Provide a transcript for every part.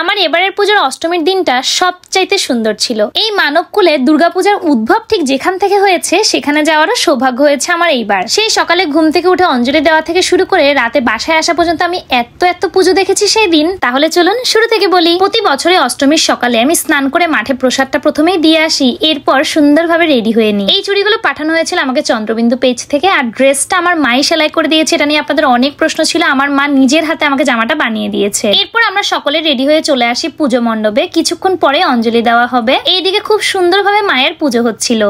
আমার এবারের পূজার অষ্টমীর দিনটা সবচাইতে সুন্দর ছিল। এই মানবকুলে দুর্গাপূজার উদ্ভব ঠিক যেখান থেকে হয়েছে সেখানে যাওয়ারও সৌভাগ্য হয়েছে আমার এইবার। সেই সকালে ঘুম থেকে উঠে অঞ্জলি দেওয়া থেকে শুরু করে রাতে বাসায় আসা পর্যন্ত আমি এত পুজো দেখেছি সেই দিন। তাহলে চলুন শুরু থেকে বলি। প্রতি বছরে অষ্টমীর সকালে আমি স্নান করে মাঠে প্রসাদটা প্রথমেই দিয়ে আসি, এরপর সুন্দরভাবে রেডি হয়ে নিই। এই চুড়িগুলো পাঠানো হয়েছিল আমাকে চন্দ্রবিন্দু পেজ থেকে, আর ড্রেসটা আমার মাই সেলাই করে দিয়েছে। এটা নিয়ে আপনাদের অনেক প্রশ্ন ছিল, আমার মা নিজের হাতে আমাকে জামাটা বানিয়ে দিয়েছে। এরপর আমরা সকলে রেডি হয়ে চলে আসি পুজো মণ্ডপে। কিছুক্ষণ পরে অঞ্জলি দেওয়া হবে। এইদিকে খুব সুন্দরভাবে মায়ের পুজো হচ্ছিল।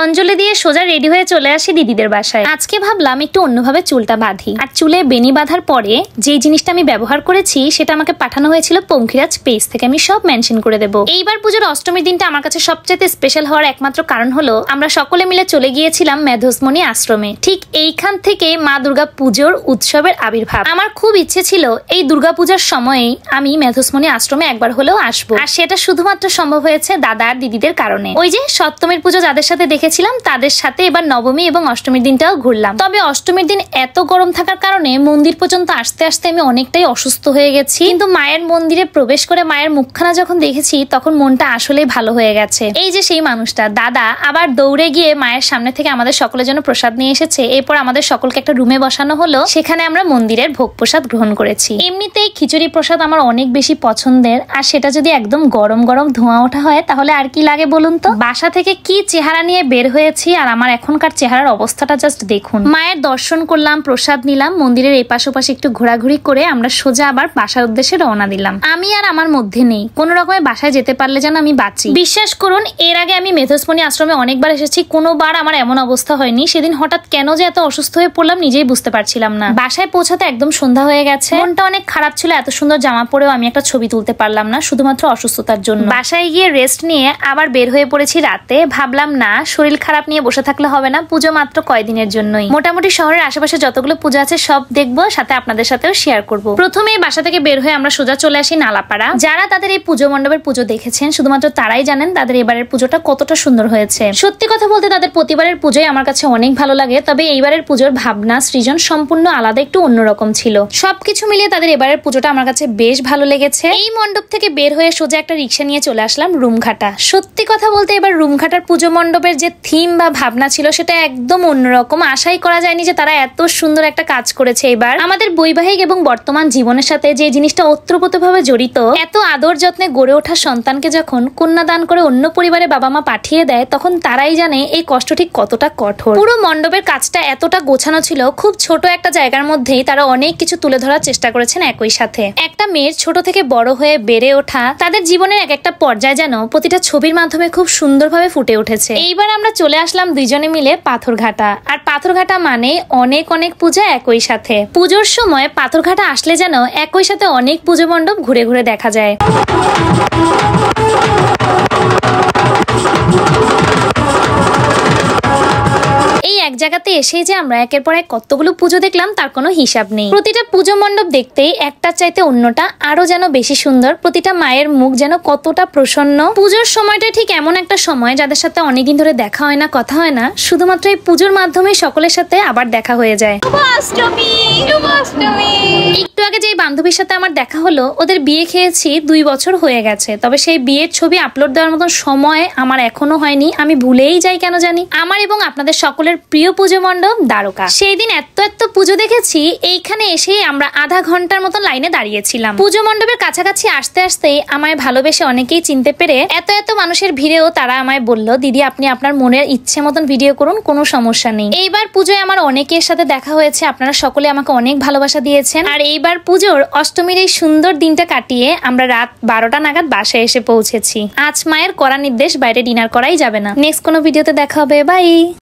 অঞ্জলি দিয়ে সোজা রেডি হয়ে চলে আসি দিদিদের বাসায়। আজকে ভাবলাম একটু অন্যভাবে চুলটা বাঁধি। আর চুলে বেনি বাঁধার পরে যে জিনিসটা আমি ব্যবহার করেছি সেটা আমাকে পাঠানো হয়েছিল পঙ্খিরাজ পেজ থেকে, আমি সব মেনশন করে দেবো। এইবার পুজোর অষ্টমীর দিনটা আমার কাছে সবচেয়ে স্পেশাল হওয়ার একমাত্র কারণ হলো আমরা সকলে মিলে চলে গিয়েছিলাম মেধসমণি আশ্রমে। ঠিক এইখান থেকে মা দুর্গা পুজোর উৎসবের আবির্ভাব। আমার খুব ইচ্ছে ছিল এই দুর্গা পূজার সময়েই আমি মেধসমণি আশ্রমে একবার হলেও আসবো, আর সেটা শুধুমাত্র সম্ভব হয়েছে দাদা আর দিদিদের কারণে। ওই যে সপ্তমীর পুজো যাদের সাথে দেখেছিলাম তাদের সাথে এবার নবমী এবং অষ্টমীর দিনটাও ঘুরলাম। তবে অষ্টমীর দিন এত গরম থাকার কারণে মন্দির পর্যন্ত আসতে আসতে আমি অনেকটাই অসুস্থ হয়ে গেছি, কিন্তু মায়ের মন্দিরে প্রবেশ করে মায়ের মুখখানা যখন দেখেছি তখন মনটা আসলেই ভালো হয়ে গেছে। এই যে সেই মানুষটা দাদা আবার দৌড়ে গিয়ে মায়ের সামনে থেকে আমাদের সকলের জন্য প্রসাদ নিয়ে এসেছে। এরপর আমাদের সকলকে একটা রুমে বসানো হলো, সেখানে আমরা মন্দিরের ভোগ প্রসাদ গ্রহণ করেছি। এমনিতেই খিচুড়ি প্রসাদ আমার অনেক বেশি পছন্দের, আর সেটা যদি একদম গরম গরম ধোঁয়া ওঠা হয় তাহলে আর কি লাগে বলুন তো। বাসা থেকে কি চেহারা নিয়ে বের হয়েছি আর আমার এখনকার চেহারার অবস্থাটা জাস্ট দেখুন। মায়ের দর্শন করলাম, প্রসাদ নিলাম, মন্দিরের এপাশ ওপাশে একটু ঘোরাঘুরি করে আমরা সোজা আবার বাসার উদ্দেশ্যে রওনা দিলাম। আমি আর আমার মধ্যে নেই কোনো রকমের বাসায় যেতে পারলে যেন আমি বাঁচি। বিশ্বাস করুন এর আগে আমি মেধসমণি আশ্রমে অনেকবার এসেছি, কোনোবার আমার এমন অবস্থা হয়নি। সেদিন হঠাৎ কেন যে এত অসুস্থ হয়ে পড়লাম নিজেই বুঝতে পারছিলাম না। বাসায় পৌঁছাতে একদম সন্ধ্যা হয়ে গেছে। মনটা অনেক খারাপ ছিল, এত সুন্দর জামা পরেও আমি একটা ছবি তুলতে পারলাম না শুধুমাত্র অসুস্থতার জন্য। বাসায় গিয়ে রেস্ট নিয়ে আবার বের হয়ে পড়েছি রাতে। ভাবলাম না শরীর খারাপ নিয়ে বসে থাকলে হবে না, পুজো মাত্র কয়দিনের জন্যই। মোটামুটি শহরের আশেপাশে যতগুলো পূজা আছে সব দেখবো, সাথে আপনাদের সাথেও শেয়ার করবো। প্রথমে বাসা থেকে বের হয়ে আমরা সোজা চলে আসি নালাপাড়া। যারা তাদের এই পুজো মণ্ডপের পুজো দেখেছেন শুধুমাত্র তারাই জানেন তাদের এবারের পুজোটা কতটা সুন্দর হয়েছে। সত্যি কথা বলতে তাদের প্রতিবারের পুজোই আমার কাছে অনেক ভালো লাগে, তবে এইবারের পুজোর ভাবনা সৃজন সম্পূর্ণ আলাদা, একটু অন্যরকম ছিল। সবকিছু মিলিয়ে তাদের এবারের পুজোটা আমার কাছে বেশ ভালো লেগেছে। এই মণ্ডপ থেকে বের হয়ে সোজা একটা রিক্সা নিয়ে চলে আসলাম রুমঘাটা। সত্যি কথা বলতে এবার রুমঘাটার পুজো মণ্ডপের যে থিম বা ভাবনা ছিল সেটা একদম অন্যরকম। আশাই করা যায়নি যে তারা এত সুন্দর একটা কাজ করেছে। এবার আমাদের বৈবাহিক এবং বর্তমান জীবনের সাথে যে জিনিসটা ওতপ্রোতভাবে জড়িত, এত আদর যত্নে গড়ে ওঠা সন্তানকে যখন কন্যাদান করে অন্য পরিবারে বাবা মা পাঠিয়ে দেয় তখন তারাই জানে এই কষ্ট ঠিক কতটা কঠোর। পুরো মণ্ডপের কাজটা এতটা গোছানো ছিল, খুব ছোট একটা জায়গার মধ্যেই তারা অনেক কিছু তুলে ধরার চেষ্টা করেছেন। একই সাথে একটা মেয়ের ছোট থেকে বড় হয়ে বেড়ে ওঠা, তাদের জীবনের এক একটা পর্যায় যেন প্রতিটা ছবির মাধ্যমে খুব সুন্দরভাবে ফুটে উঠেছে। এইবার আমরা চলে আসলাম দুইজনে মিলে পাথরঘাটা। আর পাথরঘাটা মানে অনেক অনেক পূজা একই সাথে। পুজোর সময় পাথরঘাটা আসলে যেন একই সাথে অনেক পুজো মণ্ডপ ঘুরে ঘুরে দেখা যায়। এক জায়গাতে এসেই যে আমরা একের পর এক কতগুলো পুজো দেখলাম তার কোনো হিসাব নেই। প্রতিটা পুজো মণ্ডপ দেখতেই একটার চাইতে অন্যটা আরো যেন বেশি সুন্দর। প্রতিটা মায়ের মুখ যেন কতটা প্রসন্ন। পুজোর সময়টা ঠিক এমন একটা সময় যাদের সাথে অনেকদিন ধরে দেখা হয় না, কথা হয় না, শুধুমাত্র এই পুজোর মাধ্যমে সকলের সাথে আবার দেখা হয়ে যায়। একটু আগে যে বান্ধবীর সাথে আমার দেখা হলো, ওদের বিয়ে খেয়েছি 2 বছর হয়ে গেছে, তবে সেই বিয়ের ছবি আপলোড দেওয়ার মতো সময় আমার এখনো হয়নি। আমি ভুলেই যাই কেন জানি। আমার এবং আপনাদের সকলের প্রিয় পুজো মণ্ডপ দ্বারকা। সেই দিন এত পুজো দেখেছি, এইখানে এসেই আমরা আধা ঘন্টার মতন লাইনে দাঁড়িয়েছিলাম। পুজো মণ্ডপের কাছাকাছি আসতে আসতেই আমায় ভালোবেসে অনেকেই চিনতে পেরে এত মানুষের ভিড়েও তারা আমায় বলল, দিদি আপনি আপনার মনের ইচ্ছে মতন ভিডিও করুন, কোনো সমস্যা নেই। এইবার পুজোয় আমার অনেকের সাথে দেখা হয়েছে, আপনারা সকলে আমাকে অনেক ভালোবাসা দিয়েছেন। আর এইবার পুজোর অষ্টমীর এই সুন্দর দিনটা কাটিয়ে আমরা রাত 12টা নাগাদ বাসায় এসে পৌঁছেছি। আজ মায়ের কড়া নির্দেশ বাইরে ডিনার করাই যাবে না। নেক্সট কোনো ভিডিওতে দেখা হবে, বাই।